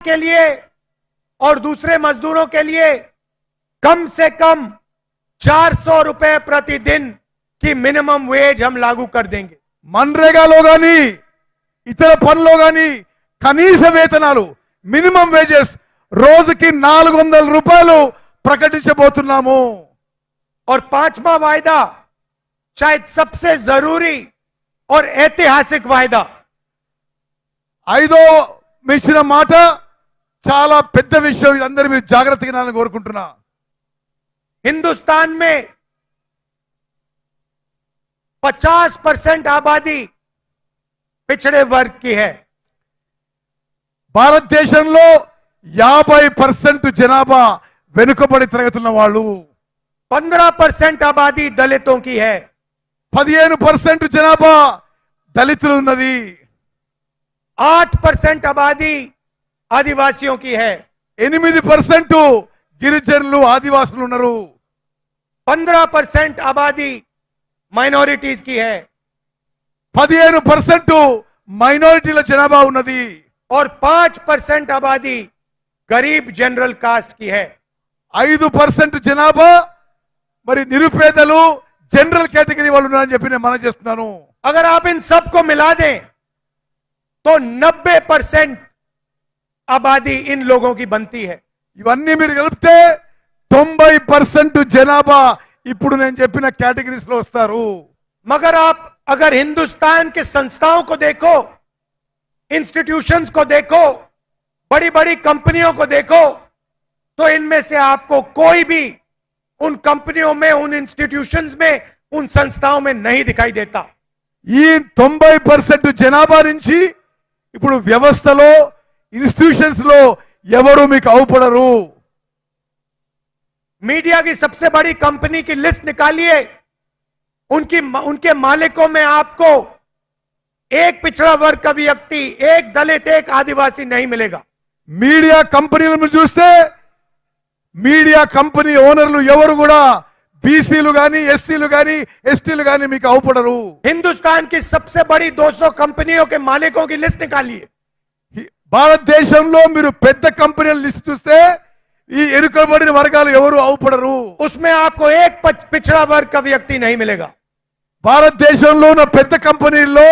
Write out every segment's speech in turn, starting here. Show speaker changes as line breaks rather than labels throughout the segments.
के लिए और दूसरे मजदूरों के लिए कम से कम 400 रुपए प्रतिदिन की मिनिमम वेज हम लागू कर देंगे।
मनरेगाలో గాని ఇతర పనుల్లో గాని కనీస వేతనాలు మినిమం వేజెస్ రోజుకి 400 రూపాయలు ప్రకటించబోతున్నాము।
और पांचवा वायदा शायद सबसे जरूरी और ऐतिहासिक वायदा,
ఐదో మిచ్చిన మాట చాలా పెద్ద విషయం, ఇదందరూ మీరు జాగ్రత్తగా వినాలని కోరుకుంటున్నా।
हिंदुस्तान में 50% आबादी पिछड़े वर्ग की है।
భారతదేశంలో 50% జనాభా వెనుకబడి తరగతున్న వాళ్ళు,
15% आबादी दलितों की है,
15% జనాభా దళితులు ఉన్నది,
8% आबादी आदिवासियों की है,
8% గిరిజనులు ఆదివాసులు ఉన్నారు,
15% आबादी माइनॉरिटीज की है,
15% మైనారిటీల జనాభా ఉన్నది,
और 5% आबादी गरीब जनरल कास्ट की है।
5% జనాభా మరి నిరుపేదలు జనరల్ కేటగిరీ వాళ్ళు ఉన్నారని చెప్పి నేను మనం చేస్తున్నాను।
अगर आप इन सबको मिला दें तो 90% आबादी इन लोगों की बनती है।
ఇవన్నీ మీరు కలిపితే 90% జనాభా ఇప్పుడు నేను చెప్పిన కేటగిరీస్ లో వస్తారు।
मगर आप अगर हिंदुस्तान के संस्थाओं को देखो, इंस्टीट्यूशंस को देखो, बड़ी बड़ी कंपनियों को देखो, तो इनमें से आपको कोई भी उन कंपनियों में, उन इंस्टीट्यूशंस में, उन संस्थाओं में नहीं दिखाई देता।
ఈ 90% జనాభా నుంచి ఇప్పుడు వ్యవస్థలో ఇన్స్టిట్యూషన్స్ లో ఎవరు మీకు అవుపడరు।
मीडिया की सबसे बड़ी कंपनी की लिस्ट निकालिए, उनके मालिकों में आपको एक पिछड़ा वर्ग का व्यक्ति, एक दलित, एक आदिवासी नहीं मिलेगा।
మీడియా కంపెనీలను చూస్తే మీడియా కంపెనీ ఓనర్లు ఎవరు కూడా బీసీలు గాని, ఎస్సీలు గాని, ఎస్టీలు గాని మీకు అవుపడరు।
हिंदुस्तान की सबसे बड़ी 200 कंपनियों के मालिकों की लिस्ट निकालिए,
భారతదేశంలో మీరు పెద్ద కంపెనీల లిస్ట్ చూస్తే ఈ ఎరుకబడిన వర్గాలు ఎవరు అవుపడరు।
उसमें आपको एक पिछड़ा वर्ग का व्यक्ति नहीं मिलेगा।
భారతదేశంలో ఉన్న పెద్ద కంపెనీల్లో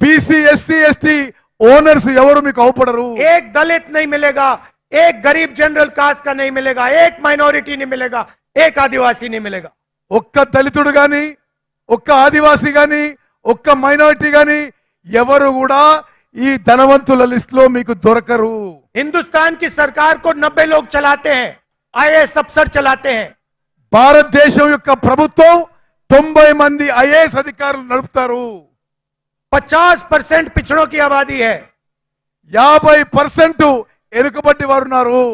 బీసీ, ఎస్సీ, ఎస్టీ ఓనర్స్ ఎవరు మీకు అవుపడరు।
एक दलित नहीं मिलेगा, एक गरीब जनरल कास्ट का नहीं मिलेगा, एक माइनॉरिटी नहीं मिलेगा, एक आदिवासी नहीं मिलेगा।
ఒక్క దళితుడు గాని, ఒక్క ఆదివాసి గాని, ఒక్క మైనారిటీ గాని ఎవరు కూడా ఈ ధనవంతుల లిస్ట్ లో మీకు దొరకరు।
हिंदुस्तान की सरकार को 90 लोग चलाते हैं, आईएएस अफसर चलाते हैं।
భారతదేశం యొక్క ప్రభుత్వం 90 మంది ఐఏఎస్ అధికారులు నడుపుతారు।
50% पिछड़ों की आबादी है,
50% ఎరుకబట్టి వారు ఉన్నారు।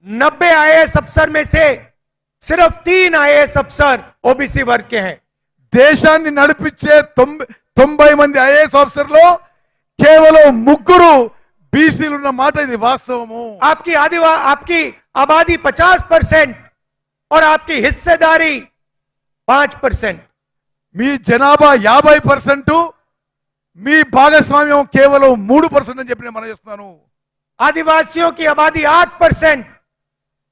90 आईएएस अफसर में से सिर्फ 3 आईएएस अफसर ओबीसी वर्ग के हैं।
దేశాన్ని నడిపించే 90 మంది ఐఏఎస్ ఆఫీసర్లో కేవలం 3 బీసీలు ఉన్న మాట ఇది వాస్తవము।
आपकी आबादी 50% और आपकी हिस्सेदारी 5%।
మీ జనాభా 50%, మీ భాగస్వామ్యం కేవలం 3% అని చెప్పి నేను మనం చేస్తున్నాను।
आदिवासियों की आबादी 8%,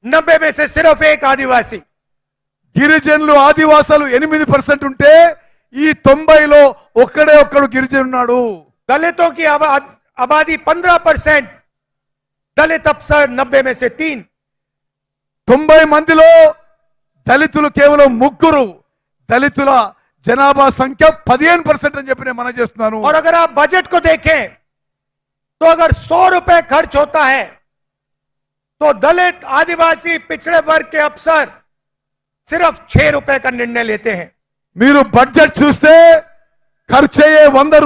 90 में से सिर्फ एक आदिवासी।
గిరిజనులు ఆదివాసాలు 8% ఉంటే ఈ 90లో ఒక్కడే ఒక్కడు గిరిజను ఉన్నాడు।
दलितों की आबादी 15%, दलित अफसर 90 में से 3।
90 మందిలో దళితులు కేవలం 3, దళితుల జనాభా సంఖ్య 15% అని చెప్పి నేను మనం చేస్తున్నాను।
और अगर आप बजट को देखें तो अगर 100 रुपए खर्च होता है तो दलित, आदिवासी, पिछड़े वर्ग के अफसर सिर्फ 6 रुपए का निर्णय लेते हैं।
మీరు బడ్జెట్ చూస్తే ఖర్చు అయ్యే 100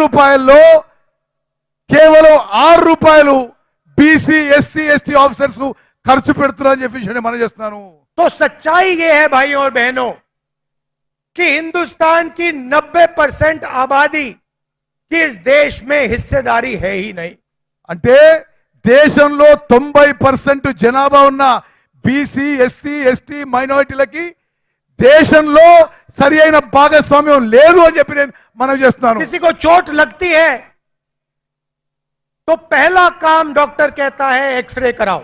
రూపాయల్లో కేవలం 6 రూపాయలు బీసీ, ఎస్సీ, ఎస్టీ ఆఫీసర్స్ ఖర్చు పెడుతున్నారని చెప్పి నేను మనం చేస్తున్నాను।
तो सच्चाई ये है भाइयों और बहनों कि हिंदुस्तान की 90% आबादी की इस देश में हिस्सेदारी है ही नहीं।
అంటే దేశంలో 90% జనాభా ఉన్న బీసీ, ఎస్సీ, ఎస్టీ మైనారిటీలకి దేశంలో సరి అయిన భాగస్వామ్యం లేదు అని చెప్పి నేను మనం చేస్తున్నాను।
किसी को चोट लगती है तो पहला काम डॉक्टर कहता है एक्सरे कराओ।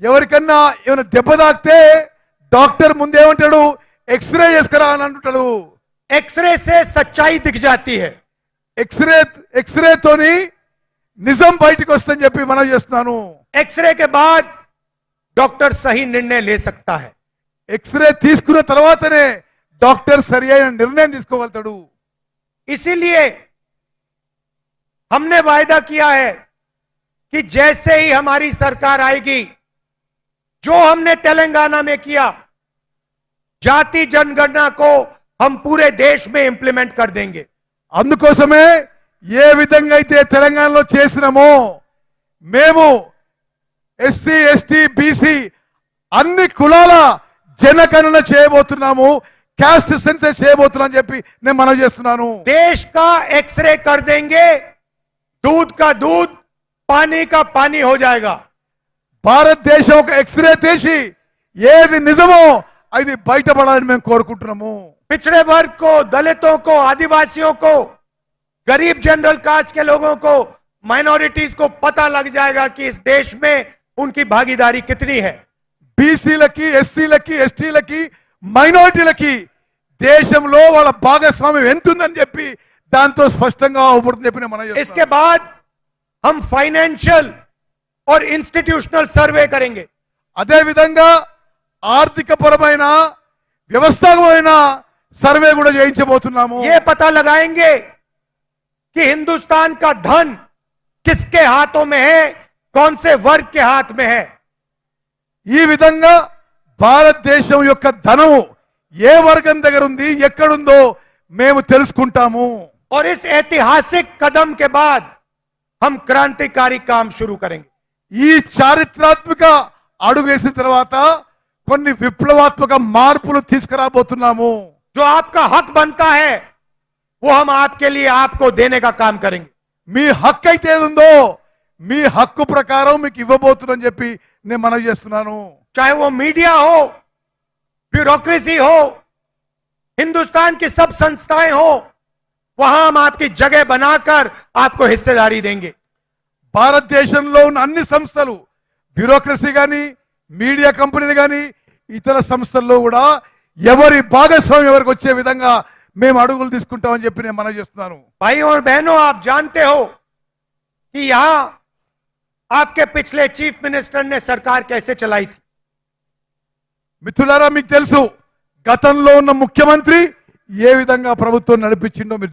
ఎవరికన్నా ఏమైనా దెబ్బ తాకితే డాక్టర్ ముందేమంటాడు, ఎక్స్రే చేసుకురా అని అంటుంటాడు.
एक्सरे से सच्चाई दिख जाती है।
ఎక్స్రేతోని నిజం బయటికి వస్తుందని చెప్పి మనం చేస్తున్నాను.
एक्सरे के बाद डॉक्टर सही निर्णय ले सकता है।
ఎక్స్రే తీసుకున్న తర్వాతనే డాక్టర్ సరి అయిన నిర్ణయం తీసుకోగలుగుతాడు.
इसीलिए हमने वायदा किया है कि जैसे ही हमारी सरकार आएगी, जो हमने तेलंगाना में किया, जाति जनगणना को हम पूरे देश में इंप्लीमेंट कर देंगे।
అందుకోసమే ఏ విధంగా అయితే తెలంగాణలో చేసినామో మేము ఎస్సీ ఎస్టీ బీసీ అన్ని కులాల జనగణన చేయబోతున్నాము, క్యాస్ట్ సెన్సస్ చేయబోతున్నాం చెప్పి నేను మనవి చేస్తున్నాను.
देश का एक्सरे कर देंगे, दूध का दूध, पानी का पानी हो जाएगा।
భారతదేశం ఒక ఎక్స్రే తీసి ఏది నిజమో అది బయటపడాలని మేము కోరుకుంటున్నాము.
पिछड़े वर्ग को, दलितों को, आदिवासियों को, गरीब जनरल कास्ट के लोगों को, माइनॉरिटीज को पता लग जाएगा कि इस देश में उनकी भागीदारी कितनी है।
బీసీలకి, ఎస్సీలకి, ఎస్టీలకి, మైనారిటీలకి దేశంలో వాళ్ళ భాగస్వామ్యం ఎంత ఉందని చెప్పి దాంతో స్పష్టంగా అవుపడుతుంది చెప్పి నేను మనవి
इसके
చేస్తున్నాను.
बाद हम फाइनेंशियल और इंस्टीट्यूशनल सर्वे करेंगे।
అదే విధంగా ఆర్థిక పరమైన వ్యవస్థాపకమైన సర్వే కూడా చేయించబోతున్నాము.
ये पता लगाएंगे कि हिंदुस्तान का धन किसके हाथों में है, कौन से वर्ग के हाथ में है।
ఈ విధంగా భారతదేశం యొక్క ధనము ఏ వర్గం దగ్గర ఉంది, ఎక్కడుందో మేము తెలుసుకుంటాము.
और इस ऐतिहासिक कदम के बाद हम क्रांतिकारी काम शुरू करेंगे।
ఈ చారిత్రాత్మక అడుగు వేసిన తర్వాత కొన్ని విప్లవాత్మక మార్పులు తీసుకురాబోతున్నాము.
जो आपका हक बनता है वो हम आपके लिए आपको देने का काम करेंगे।
మీ హక్కు అయితే ఏది ఉందో మీ హక్కు ప్రకారం మీకు ఇవ్వబోతున్నాని చెప్పి నేను మనవి చేస్తున్నాను.
चाहे वो मीडिया हो, ब्यूरोक्रेसी हो, हिंदुस्तान की सब संस्थाएं हो, वहां हम आपकी जगह बनाकर आपको हिस्सेदारी देंगे।
భారతదేశంలో ఉన్న అన్ని సంస్థలు, బ్యూరోక్రసీ కానీ, మీడియా కంపెనీలు కానీ, ఇతర సంస్థల్లో కూడా ఎవరి భాగస్వామ్యం ఎవరికి వచ్చే విధంగా మేము అడుగులు తీసుకుంటామని చెప్పి నేను మనవి చేస్తున్నాను.
भाइयों और बहनों, आप जानते हो कि यहां आपके पिछले चीफ मिनिस्टर ने सरकार कैसे चलाई थी।
మిత్రులారా, మీకు తెలుసు గతంలో ఉన్న ముఖ్యమంత్రి ఏ విధంగా ప్రభుత్వం నడిపించిండో మీరు